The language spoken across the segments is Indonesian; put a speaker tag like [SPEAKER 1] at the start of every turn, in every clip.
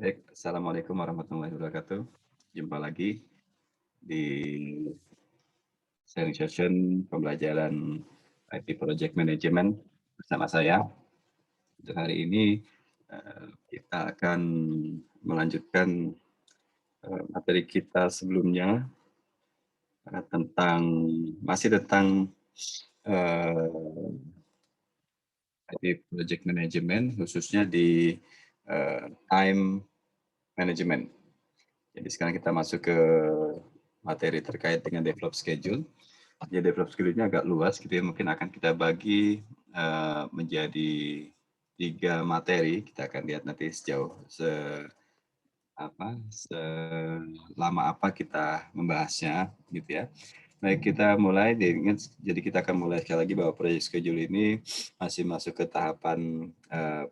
[SPEAKER 1] Baik, Assalamualaikum warahmatullahi wabarakatuh. Jumpa lagi di sharing session pembelajaran IT Project Management bersama saya. Untuk hari ini kita akan melanjutkan materi kita sebelumnya tentang masih tentang eh, IT Project Management khususnya di time management. Jadi sekarang kita masuk ke materi terkait dengan develop schedule. Ya, develop schedule ini agak luas gitu ya, mungkin akan kita bagi menjadi 3 materi. Kita akan lihat nanti selama apa kita membahasnya gitu ya. Baik, kita mulai jadi kita akan mulai sekali lagi bahwa project schedule ini masih masuk ke tahapan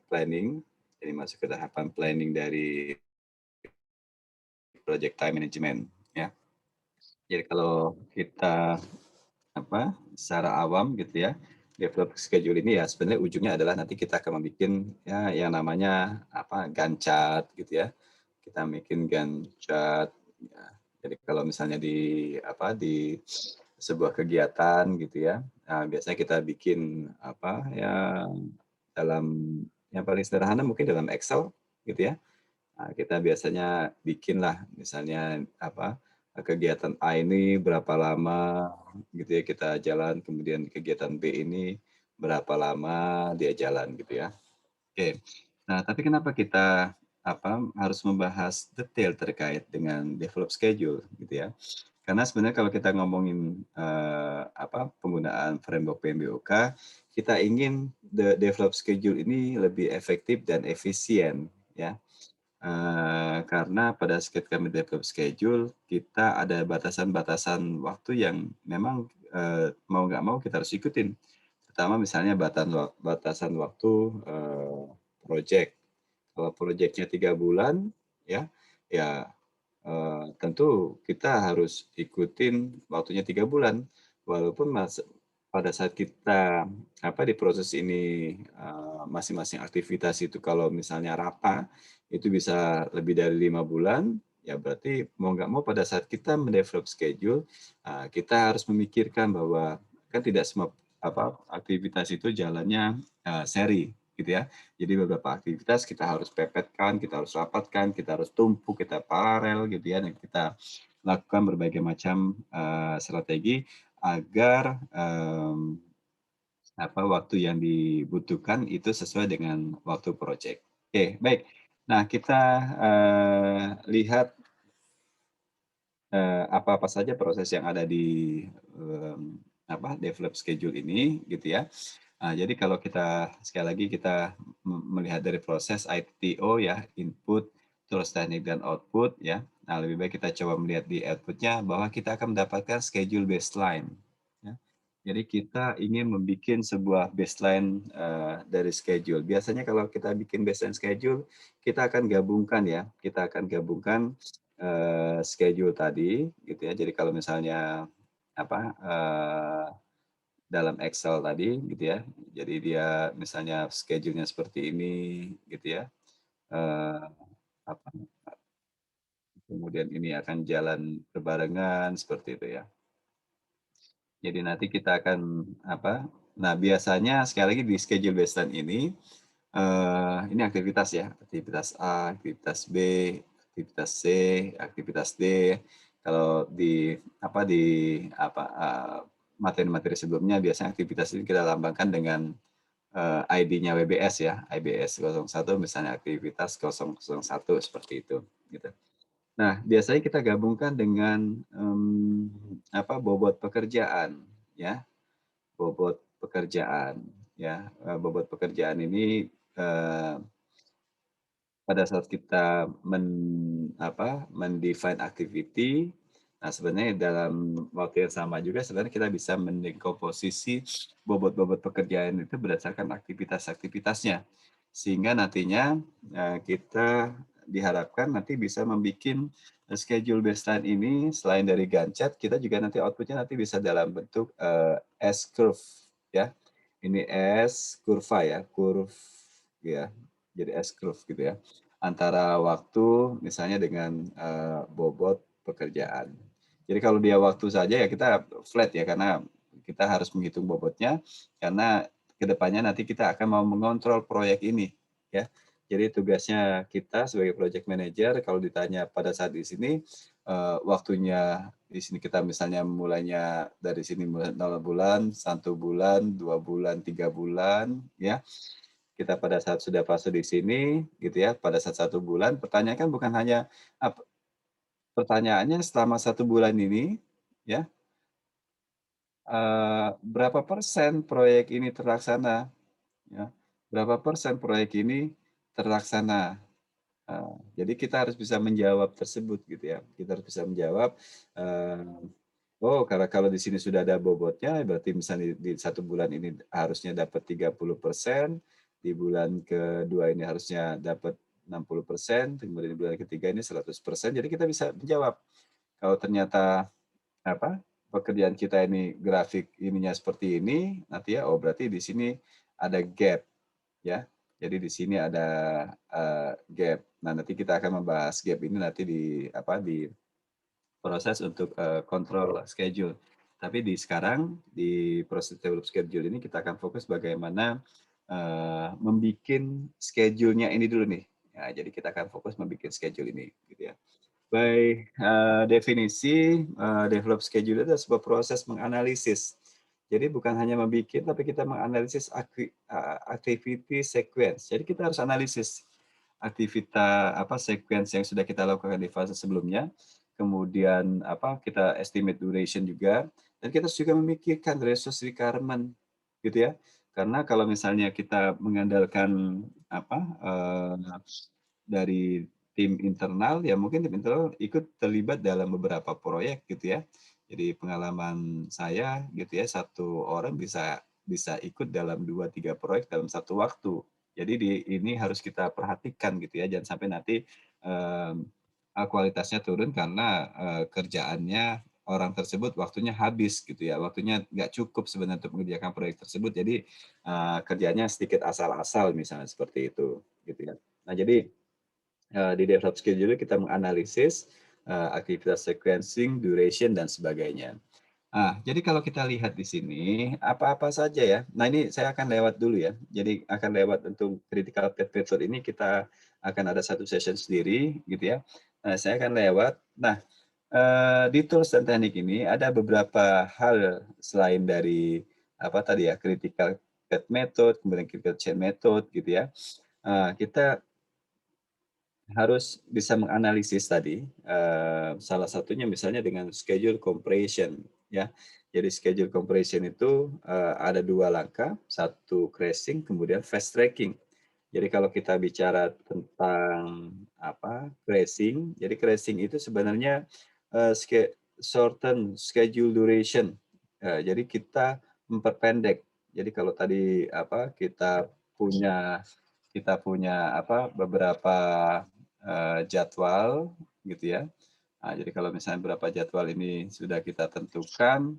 [SPEAKER 1] planning. Jadi masuk ke tahapan planning dari project time management ya. Jadi kalau kita secara awam gitu ya, develop schedule ini ya sebenarnya ujungnya adalah nanti kita akan membuat ya yang namanya Gantt chart gitu ya. Kita bikin Gantt chart ya. Jadi kalau misalnya di sebuah kegiatan gitu ya, nah, biasanya kita bikin dalam yang paling sederhana mungkin dalam Excel gitu ya. Nah, kita biasanya bikinlah misalnya kegiatan A ini berapa lama gitu ya kita jalan, kemudian kegiatan B ini berapa lama dia jalan gitu ya. Oke. Nah, tapi kenapa kita harus membahas detail terkait dengan develop schedule gitu ya. Karena sebenarnya kalau kita ngomongin penggunaan framework PMBOK, kita ingin develop schedule ini lebih efektif dan efisien ya. Karena pada saat kami develop schedule, kita ada batasan-batasan waktu yang memang, mau nggak mau kita harus ikutin. Pertama misalnya batasan waktu, project. Kalau projeknya 3 bulan ya, ya, tentu kita harus ikutin waktunya 3 bulan. Walaupun pada saat kita, di proses ini, masing-masing aktivitas itu kalau misalnya rata, itu bisa lebih dari 5 bulan, ya berarti mau nggak mau pada saat kita mendevelop schedule, kita harus memikirkan bahwa kan tidak semua aktivitas itu jalannya, seri gitu ya. Jadi beberapa aktivitas kita harus pepetkan, kita harus rapatkan, kita harus tumpuk, kita paralel gitu ya, dan kita lakukan berbagai macam, strategi agar, waktu yang dibutuhkan itu sesuai dengan waktu project. Oke, baik. Nah, kita, lihat, apa-apa saja proses yang ada di, develop schedule ini gitu ya. Nah, jadi kalau kita sekali lagi kita melihat dari proses ITO ya, input, terus teknik dan output ya. Nah, lebih baik kita coba melihat di output-nya bahwa kita akan mendapatkan schedule baseline ya. Jadi kita ingin membuat sebuah baseline, dari schedule. Biasanya kalau kita bikin baseline schedule, kita akan gabungkan ya, kita akan gabungkan, schedule tadi gitu ya. Jadi kalau misalnya apa, dalam Excel tadi gitu ya. Jadi dia misalnya schedule-nya seperti ini gitu ya, eee, apa, kemudian ini akan jalan berbarengan seperti itu ya. Jadi nanti kita akan biasanya sekali lagi di schedule baseline ini, ini aktivitas ya, aktivitas A, aktivitas B, aktivitas C, aktivitas D. Kalau materi-materi sebelumnya biasanya aktivitas ini kita lambangkan dengan, ID-nya WBS ya, IBS 01 misalnya aktivitas 001 seperti itu, gitu. Nah, biasanya kita gabungkan dengan, bobot pekerjaan ya, bobot pekerjaan ya, bobot pekerjaan ini, eee, pada saat kita men-define activity, nah sebenarnya dalam waktu yang sama juga sebenarnya kita bisa mendekomposisi bobot-bobot pekerjaan itu berdasarkan aktivitas-aktivitasnya. Sehingga nantinya, kita diharapkan nanti bisa membuat schedule baseline ini selain dari Gantt chart, kita juga nanti output-nya nanti bisa dalam bentuk, S-curve ya. Ini S kurva ya, ya, jadi S-curve gitu ya. antara waktu misalnya dengan, bobot pekerjaan. Jadi kalau dia waktu saja ya kita flat ya, karena kita harus menghitung bobotnya, karena ke depannya nanti kita akan mau mengontrol proyek ini, ya. Jadi tugasnya kita sebagai project manager kalau ditanya pada saat di sini, waktunya di sini kita misalnya mulainya dari sini mulai 0 bulan, 1 bulan, 2 bulan, 3 bulan, ya. Kita pada saat sudah fase di sini, gitu ya, pada saat 1 bulan, pertanyaan kan bukan hanya pertanyaannya selama 1 bulan ini, ya, berapa persen proyek ini terlaksana, ya, berapa persen proyek ini terlaksana. Jadi kita harus bisa menjawab tersebut gitu ya. Kita harus bisa menjawab, eee, oh kalau kalau di sini sudah ada bobotnya berarti misalnya di 1 bulan ini harusnya dapat 30%, di bulan kedua ini harusnya dapat 60%, kemudian di bulan ketiga ini 100%. Jadi kita bisa menjawab. Kalau ternyata apa, pekerjaan kita ini grafik ininya seperti ini, nanti ya, oh berarti di sini ada gap. Ya, jadi di sini ada, gap. Nah, nanti kita akan membahas gap ini nanti di apa, di proses untuk, kontrol schedule. Tapi di sekarang, di proses develop schedule ini kita akan fokus bagaimana, membikin schedule-nya ini dulu nih. Ya, jadi kita akan fokus membikin schedule ini, gitu ya. By, definisi, develop schedule itu adalah sebuah proses menganalisis. Jadi bukan hanya membikin, tapi kita menganalisis activity sequence. Jadi kita harus analisis apa, sequence yang sudah kita lakukan di fase sebelumnya, kemudian apa, kita estimate duration juga, dan kita harus juga memikirkan resource requirement, gitu ya. Karena kalau misalnya kita mengandalkan apa, dari tim internal, ya mungkin tim internal ikut terlibat dalam beberapa proyek gitu ya. Jadi pengalaman saya gitu ya, satu orang bisa bisa ikut dalam 2 3 proyek dalam satu waktu. Jadi ini harus kita perhatikan gitu ya, jangan sampai nanti, mmm, kualitasnya turun karena, kerjaannya orang tersebut waktunya habis gitu ya, waktunya nggak cukup sebenarnya untuk mengerjakan proyek tersebut. Jadi, kerjanya sedikit asal-asal misalnya seperti itu, gitu ya. Nah jadi di develop schedule kita menganalisis, aktivitas sequencing, duration, dan sebagainya. Jadi kalau kita lihat di sini, apa-apa saja ya, nah ini saya akan lewat dulu ya. Jadi akan lewat untuk critical path method ini kita akan ada satu session sendiri gitu ya. Saya akan lewat. Nah, di tools dan teknik ini ada beberapa hal selain dari apa tadi ya, critical path method, kemudian critical chain method gitu ya. Kita harus bisa menganalisis tadi, salah satunya misalnya dengan schedule compression, ya. Jadi schedule compression itu, ada 2 langkah, satu crashing, kemudian fast tracking. Jadi kalau kita bicara tentang apa, crashing, jadi crashing itu sebenarnya, shorten schedule duration. Jadi kita memperpendek. Jadi kalau tadi apa, kita punya apa, beberapa jadwal gitu ya. Jadi kalau misalnya berapa jadwal ini sudah kita tentukan,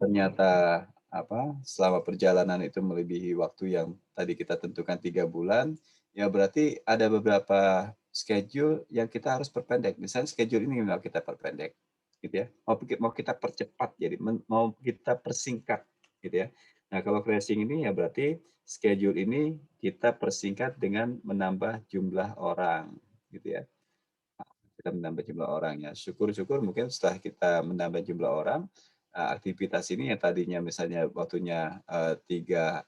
[SPEAKER 1] ternyata apa, selama perjalanan itu melebihi waktu yang tadi kita tentukan 3 bulan, ya berarti ada beberapa schedule yang kita harus perpendek. Misalnya schedule ini mau kita perpendek, gitu ya. Mau kita percepat jadi mau kita persingkat, gitu ya. Nah, kalau crashing ini ya berarti schedule ini kita persingkat dengan menambah jumlah orang, gitu ya. Kita menambah jumlah orang ya. Syukur-syukur mungkin setelah kita menambah jumlah orang, aktivitas ini yang tadinya misalnya waktunya, 3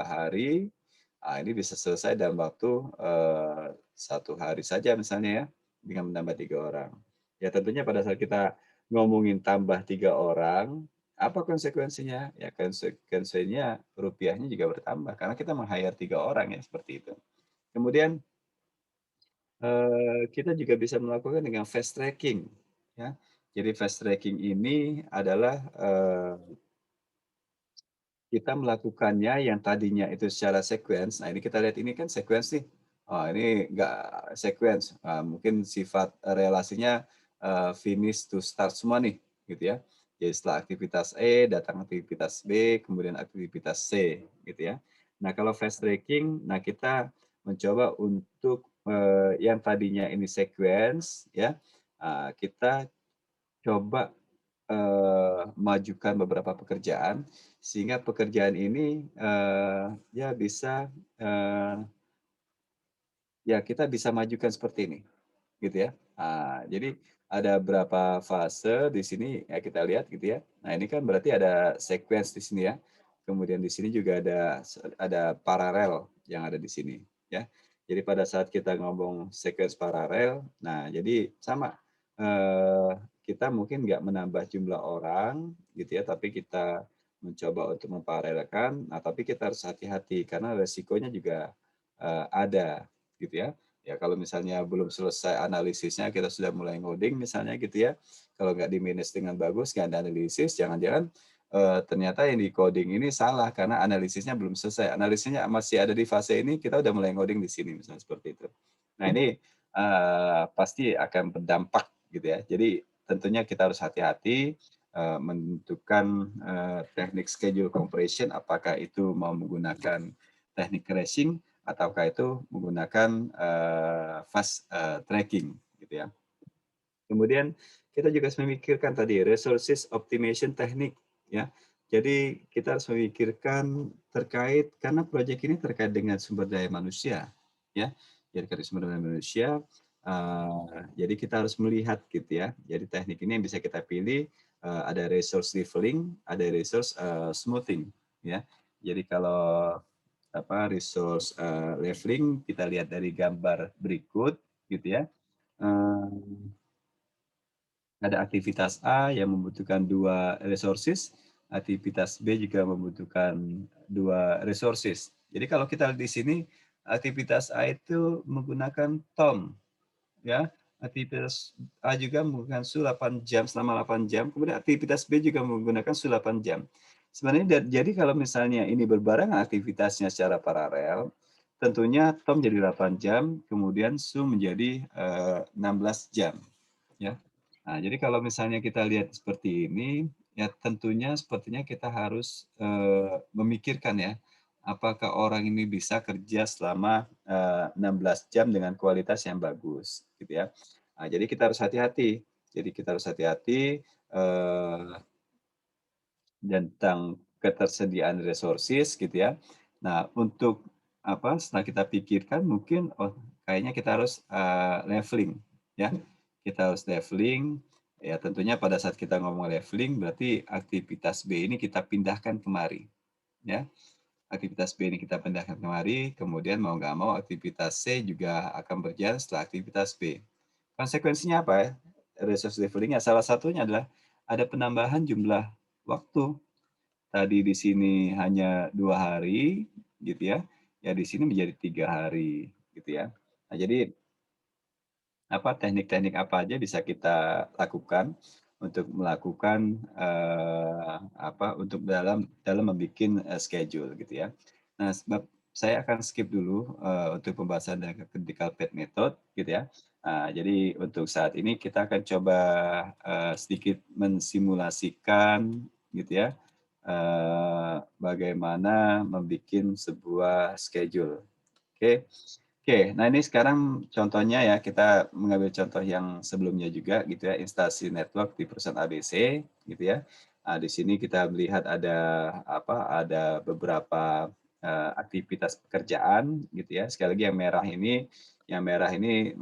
[SPEAKER 1] hari, ini bisa selesai dalam waktu, 1 hari saja misalnya ya, dengan menambah 3 orang. Ya tentunya pada saat kita ngomongin tambah 3 orang, apa konsekuensinya? Ya konsekuensinya rupiahnya juga bertambah karena kita meng-hire 3 orang ya, seperti itu. Kemudian kita juga bisa melakukan dengan fast tracking, ya. Jadi fast tracking ini adalah, kita melakukannya yang tadinya itu secara sequence, nah ini kita lihat ini kan sequence nih, oh ini nggak sequence, mungkin sifat, relasinya, finish to start semua nih, gitu ya. Jadi setelah aktivitas E, datang aktivitas B, kemudian aktivitas C, gitu ya. Nah kalau fast tracking, nah kita mencoba untuk, yang tadinya ini sequence ya, kita coba, majukan beberapa pekerjaan, sehingga pekerjaan ini, ya bisa, ya kita bisa majukan seperti ini. Gitu ya. Jadi ada berapa fase di sini ya kita lihat gitu ya. Nah ini kan berarti ada sequence di sini ya. Kemudian di sini juga ada paralel yang ada di sini ya. Jadi pada saat kita ngomong sequence paralel, nah jadi sama, kita mungkin nggak menambah jumlah orang gitu ya, tapi kita mencoba untuk memparalelkan, nah tapi kita harus hati-hati karena resikonya juga, ada gitu ya. Ya kalau misalnya belum selesai analisisnya kita sudah mulai ngoding misalnya gitu ya, kalau nggak di-manage dengan bagus, nggak ada analisis, jangan-jangan, ternyata yang di-coding ini salah karena analisisnya belum selesai. Analisisnya masih ada di fase ini, kita udah mulai ngoding di sini, misalnya seperti itu. Nah ini, pasti akan berdampak gitu ya. Jadi tentunya kita harus hati-hati, menentukan, teknik schedule compression, apakah itu mau menggunakan teknik crashing ataukah itu menggunakan, fast, tracking gitu ya. Kemudian kita juga harus memikirkan tadi resources optimization teknik ya. Jadi kita harus memikirkan terkait karena proyek ini terkait dengan sumber daya manusia ya. Jadi dari sumber daya manusia, jadi kita harus melihat gitu ya. Jadi teknik ini yang bisa kita pilih, ada resource leveling, ada resource, smoothing ya. Jadi kalau resource, leveling kita lihat dari gambar berikut gitu ya. Eee, ada aktivitas A yang membutuhkan 2 resources, aktivitas B juga membutuhkan 2 resources. Jadi kalau kita lihat di sini, aktivitas A itu menggunakan Tom, ya. Aktivitas A juga menggunakan su 8 jam, selama 8 jam, kemudian aktivitas B juga menggunakan su 8 jam. Sebenarnya jadi kalau misalnya ini berbarengan aktivitasnya secara paralel, tentunya Tom jadi 8 jam, kemudian Su menjadi, 16 jam, ya. Nah, jadi kalau misalnya kita lihat seperti ini, ya tentunya sepertinya kita harus, memikirkan ya, apakah orang ini bisa kerja selama, 16 jam dengan kualitas yang bagus, gitu ya. Nah, jadi kita harus hati-hati. Jadi kita harus hati-hati, tentang ketersediaan resources gitu ya. Nah, untuk setelah kita pikirkan mungkin, oh kayaknya kita harus, leveling ya. Kita harus leveling, ya tentunya pada saat kita ngomong leveling berarti aktivitas B ini kita pindahkan kemari, ya. Aktivitas B ini kita pindahkan kemari, kemudian mau nggak mau aktivitas C juga akan berjalan setelah aktivitas B. Konsekuensinya apa ya? Resource leveling salah satunya adalah ada penambahan jumlah waktu. Tadi di sini hanya 2 hari gitu ya, ya di sini menjadi 3 hari gitu ya. Nah jadi teknik-teknik apa aja bisa kita lakukan untuk melakukan, untuk dalam dalam membikin, schedule gitu ya. Nah sebab saya akan skip dulu, untuk pembahasan dengan critical path method gitu ya. Jadi untuk saat ini kita akan coba, sedikit mensimulasikan gitu ya, bagaimana membikin sebuah schedule. Oke. Oke, nah ini sekarang contohnya ya, kita mengambil contoh yang sebelumnya juga gitu ya, instansi network di perusahaan ABC gitu ya. Di sini kita melihat ada beberapa, aktivitas pekerjaan gitu ya. Sekali lagi yang merah ini,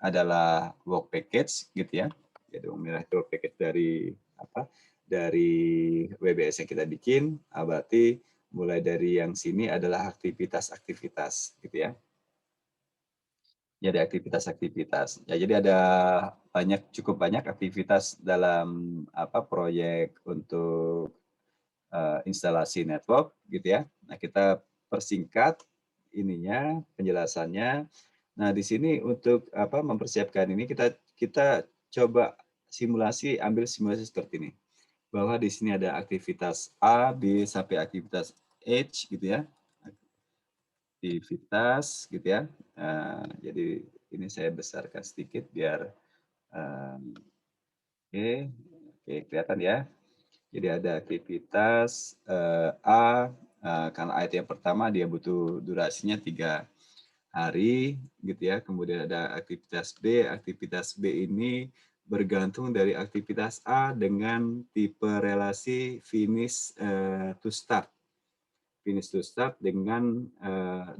[SPEAKER 1] adalah work package gitu ya. Jadi merah itu work package dari WBS yang kita bikin, berarti mulai dari yang sini adalah aktivitas-aktivitas gitu ya. Jadi aktivitas-aktivitas. Ya jadi ada cukup banyak aktivitas dalam proyek untuk, instalasi network gitu ya. Nah kita persingkat penjelasannya. Nah di sini untuk mempersiapkan ini kita kita coba ambil simulasi seperti ini. Bahwa di sini ada aktivitas A, B, sampai aktivitas H gitu ya. Aktivitas gitu ya. Jadi ini saya besarkan sedikit biar, oke oke kelihatan ya. Jadi ada aktivitas, A, karena ayat yang pertama dia butuh durasinya 3 hari gitu ya, kemudian ada aktivitas B ini bergantung dari aktivitas A dengan tipe relasi finish to start. Finish to start dengan,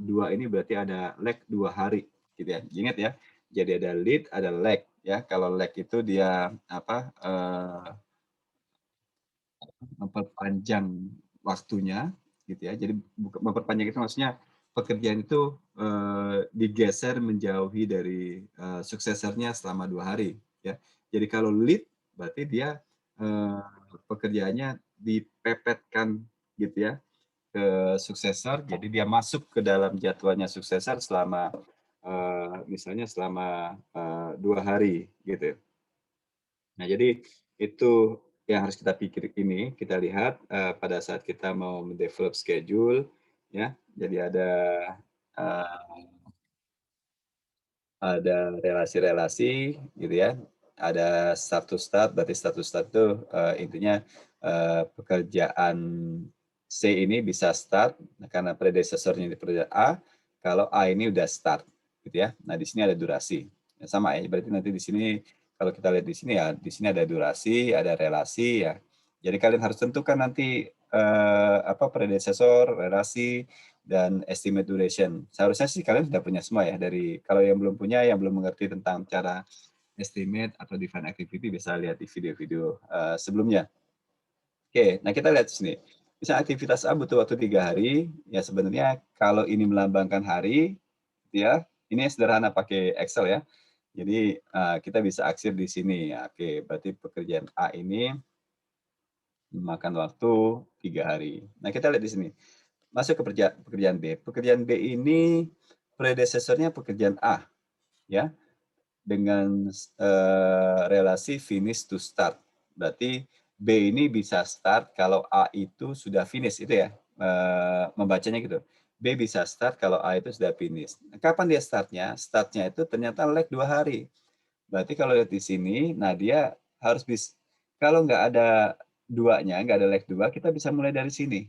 [SPEAKER 1] 2 ini berarti ada lag 2 hari gitu ya. Ingat ya, jadi ada lead, ada lag ya. Kalau lag itu dia apa, memperpanjang waktunya gitu ya. Jadi memperpanjang itu maksudnya pekerjaan itu, digeser menjauhi dari, suksesornya selama 2 hari ya. Jadi kalau lead berarti dia, eee, pekerjaannya dipepetkan gitu ya ke suksesor, jadi dia masuk ke dalam jadwalnya suksesor selama, misalnya selama, 2 hari gitu. Nah, jadi itu yang harus kita pikir ini, kita lihat, pada saat kita mau mendevelop schedule ya. Jadi eee, ada relasi-relasi gitu ya, ada start to start, berarti start to start itu, intinya, pekerjaan C ini bisa start karena predecessor-nya di pekerjaan A, kalau A ini udah start gitu ya. Nah, di sini ada durasi. Ya sama ya, berarti nanti di sini kalau kita lihat di sini ya, di sini ada durasi, ada relasi ya. Jadi kalian harus tentukan nanti, apa, predecessor, relasi, dan estimate duration. Seharusnya sih kalian sudah punya semua ya dari kalau yang belum punya, yang belum mengerti tentang cara estimate atau define activity bisa lihat di video-video, sebelumnya. Oke, nah kita lihat di sini. Misal aktivitas A butuh waktu 3 hari, ya sebenarnya kalau ini melambangkan hari, gitu ya, ini sederhana pakai Excel ya. Jadi, kita bisa aksir di sini. Ya, oke, berarti pekerjaan A ini memakan waktu 3 hari. Nah, kita lihat di sini. Masuk ke pekerjaan B. Pekerjaan B ini predecessor-nya pekerjaan A, ya, dengan relasi finish to start. Berarti B ini bisa start kalau A itu sudah finish, itu ya, membacanya gitu. B bisa start kalau A itu sudah finish. Kapan dia start-nya? Start-nya itu ternyata lag 2 hari. Berarti kalau lihat di sini, nah dia harus kalau nggak ada duanya, nggak ada lag 2, kita bisa mulai dari sini.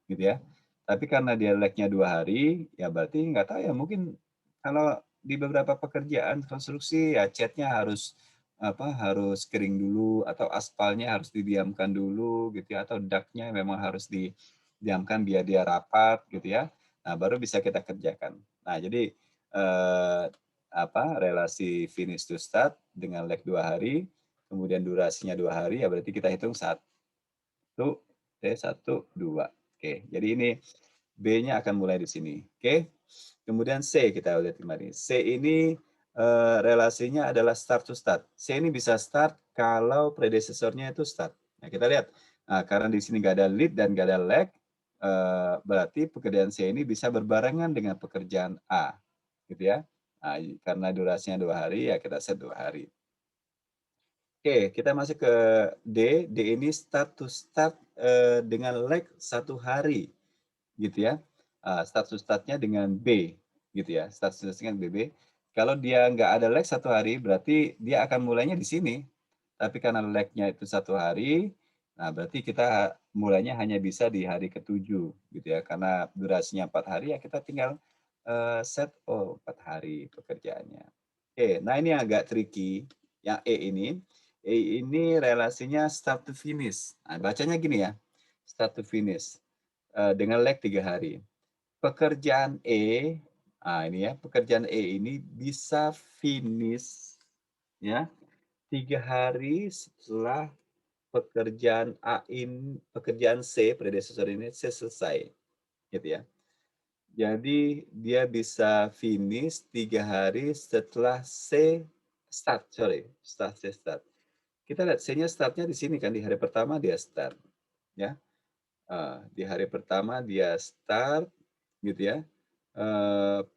[SPEAKER 1] Gitu ya. Tapi karena dia lag-nya 2 hari, ya berarti nggak tahu ya mungkin kalau di beberapa pekerjaan konstruksi ya catnya harus apa, harus kering dulu atau aspalnya harus didiamkan dulu gitu ya, atau duct-nya memang harus didiamkan biar dia rapat gitu ya. Nah, baru bisa kita kerjakan. Nah, jadi, apa, relasi finish to start dengan lag 2 hari, kemudian durasinya 2 hari, ya berarti kita hitung 1, 2. Oke, jadi ini B-nya akan mulai di sini, oke. Kemudian C kita lihat kemarin. C ini, relasinya adalah start to start. C ini bisa start kalau predecessor-nya itu start. Nah, kita lihat, nah karena di sini nggak ada lead dan nggak ada lag, berarti pekerjaan C ini bisa berbarengan dengan pekerjaan A, gitu ya. Nah, karena durasinya 2 hari, ya kita set 2 hari. Oke, kita masuk ke D. D ini start to start, dengan lag 1 hari. Gitu ya, status startnya dengan B, gitu ya, statusnya dengan BB. Kalau dia nggak ada lag 1 hari, berarti dia akan mulainya di sini. Tapi karena lag-nya itu 1 hari, nah berarti kita mulainya hanya bisa di hari ke-7, gitu ya. Karena durasinya 4 hari, ya kita tinggal, set, oh 4 hari pekerjaannya. Oke, nah ini agak tricky, yang E ini. E ini relasinya start to finish. Nah, bacanya gini ya, start to finish dengan lag 3 hari. Pekerjaan E, ini ya, pekerjaan E ini bisa finish ya 3 hari setelah pekerjaan C, predecessor ini selesai, gitu ya. Jadi dia bisa finish 3 hari setelah C start, sorry, setelah C start. Kita lihat C-nya start-nya di sini kan, di hari pertama dia start, ya. Di hari pertama dia start gitu ya,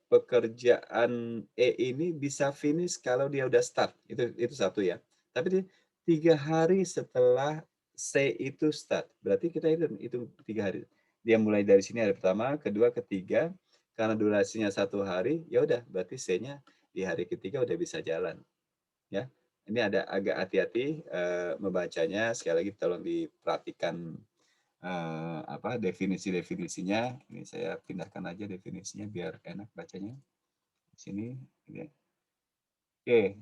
[SPEAKER 1] pekerjaan E ini bisa finish kalau dia udah start, itu satu ya. Tapi 3 hari setelah C itu start, berarti kita hitung 3 hari. Dia mulai dari sini hari pertama, kedua, ketiga, karena durasinya 1 hari, ya udah berarti C-nya di hari ketiga udah bisa jalan, ya. Ini ada agak hati-hati, membacanya, sekali lagi tolong diperhatikan definisi-definisinya. Ini saya pindahkan aja definisinya biar enak bacanya. Sini, gitu ya. Oke,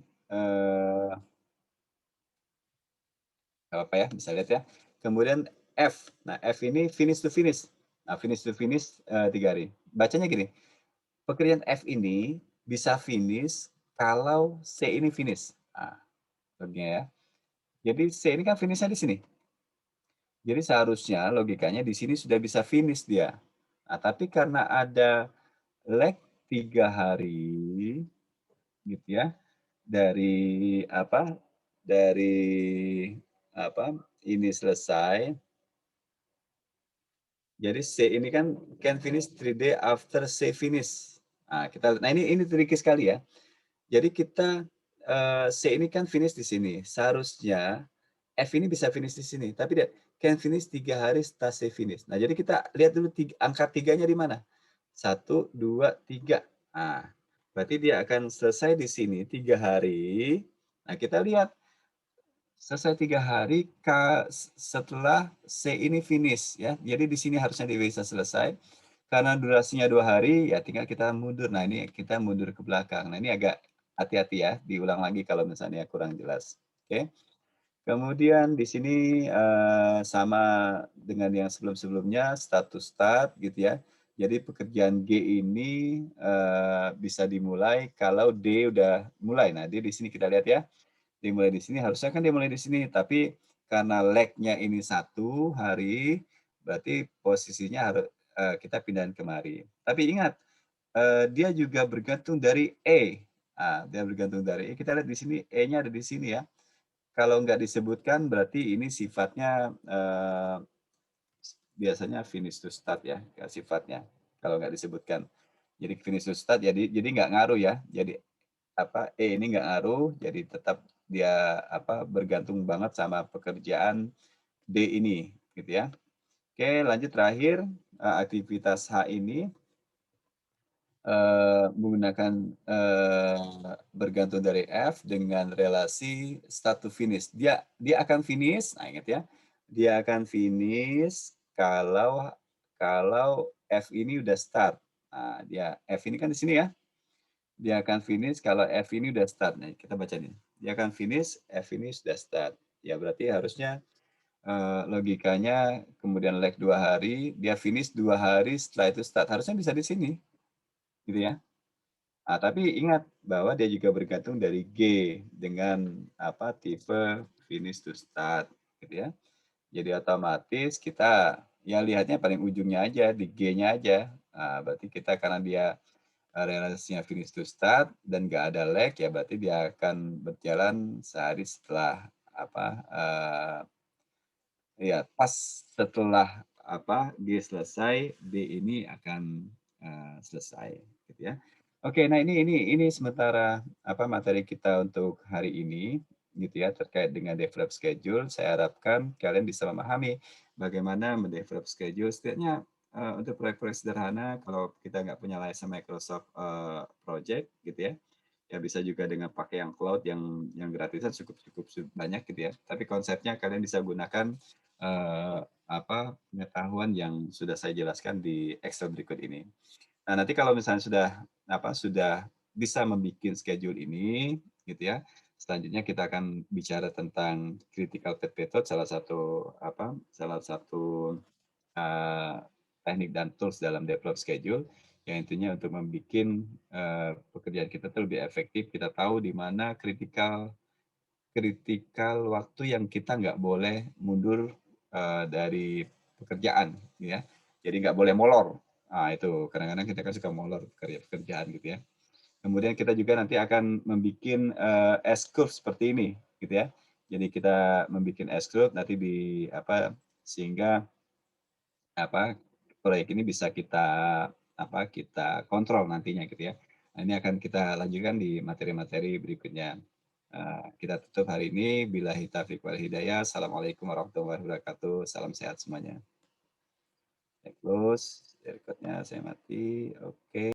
[SPEAKER 1] nggak apa-apa ya, bisa lihat ya. Kemudian F. Nah, F ini finish to finish. Nah, finish to finish, 3 hari. Bacanya gini, pekerjaan F ini bisa finish kalau C ini finish. Nah, logikanya ya. Jadi C ini kan finish-nya di sini. Jadi seharusnya logikanya di sini sudah bisa finish dia. Nah, tapi karena ada lag 3 hari gitu ya, dari apa, dari apa, ini selesai, jadi C ini kan can finish 3 day after C finish. Nah ini tricky sekali ya. Jadi kita, C ini kan finish di sini, seharusnya F ini bisa finish di sini, tapi dia can finish 3 hari setelah C finish. Nah, jadi kita lihat dulu angka 3-nya di mana. 1, 2, 3. Nah, berarti dia akan selesai di sini 3 hari. Nah, kita lihat selesai 3 hari setelah C ini finish ya. Jadi di sini harusnya dia bisa selesai. Karena durasinya 2 hari, ya tinggal kita mundur. Nah, ini kita mundur ke belakang. Nah, ini agak hati-hati ya, diulang lagi kalau misalnya kurang jelas. Oke. Kemudian di sini, sama dengan yang sebelum-sebelumnya, status start gitu ya. Jadi pekerjaan G ini, bisa dimulai kalau D udah mulai. Nah, D di sini kita lihat ya, dimulai di sini, harusnya kan dimulai di sini, tapi karena lag-nya ini 1 hari, berarti posisinya kita pindahin kemari. Tapi ingat, dia juga bergantung dari E. Dia bergantung dari E, kita lihat di sini E-nya ada di sini ya. Kalau nggak disebutkan berarti ini sifatnya, biasanya finish to start ya, sifatnya, kalau nggak disebutkan. Jadi finish to start jadi nggak ngaruh ya. Jadi apa, ini nggak ngaruh, jadi tetap dia apa, bergantung banget sama pekerjaan D ini, gitu ya. Oke, lanjut terakhir, aktivitas H ini, menggunakan, bergantung dari F dengan relasi start to finish. Dia dia akan finish, nah ingat ya, dia akan finish kalau kalau F ini udah start. Nah, dia F ini kan di sini ya, dia akan finish kalau F ini udah start. Nah, kita baca nih, dia akan finish, F ini sudah start. Ya berarti harusnya, logikanya kemudian lag 2 hari, dia finish 2 hari setelah itu start. Harusnya bisa di sini, gitu ya. Tapi ingat bahwa dia juga bergantung dari G dengan apa, tipe finish to start, gitu ya. Jadi otomatis kita ya lihatnya paling ujungnya aja, di G-nya aja. Berarti kita karena dia, relasinya finish to start dan nggak ada lag, ya berarti dia akan berjalan sehari setelah apa, ya pas setelah apa, D selesai, D ini akan, selesai, gitu ya. Oke, nah ini sementara apa, materi kita untuk hari ini, gitu ya, terkait dengan develop schedule. Saya harapkan kalian bisa memahami bagaimana mendevelop schedule, setidaknya, untuk proyek-proyek sederhana kalau kita nggak punya license Microsoft, project gitu ya. Ya bisa juga dengan pakai yang cloud yang gratisan cukup cukup banyak gitu ya. Tapi konsepnya kalian bisa gunakan, apa, pengetahuan yang sudah saya jelaskan di Excel berikut ini. Nah, nanti kalau misalnya sudah, apa, sudah bisa membuat schedule ini, gitu ya, selanjutnya kita akan bicara tentang critical path method, salah satu, eee, teknik dan tools dalam develop schedule, yang intinya untuk membuat pekerjaan kita tuh lebih efektif, kita tahu di mana kritikal waktu yang kita nggak boleh mundur, dari pekerjaan, gitu ya. Jadi nggak boleh molor. Itu kadang-kadang kita kan suka molor pekerjaan gitu ya. Kemudian kita juga nanti akan membuat S-curve seperti ini, gitu ya. Jadi kita membuat S-curve nanti di apa, sehingga apa, proyek ini bisa kita kontrol nantinya gitu ya. Nah, ini akan kita lanjutkan di materi-materi berikutnya. Kita tutup hari ini, billahi taufiq wal hidayah. Assalamualaikum warahmatullahi wabarakatuh. Salam sehat semuanya. Saya close, record-nya saya mati, oke.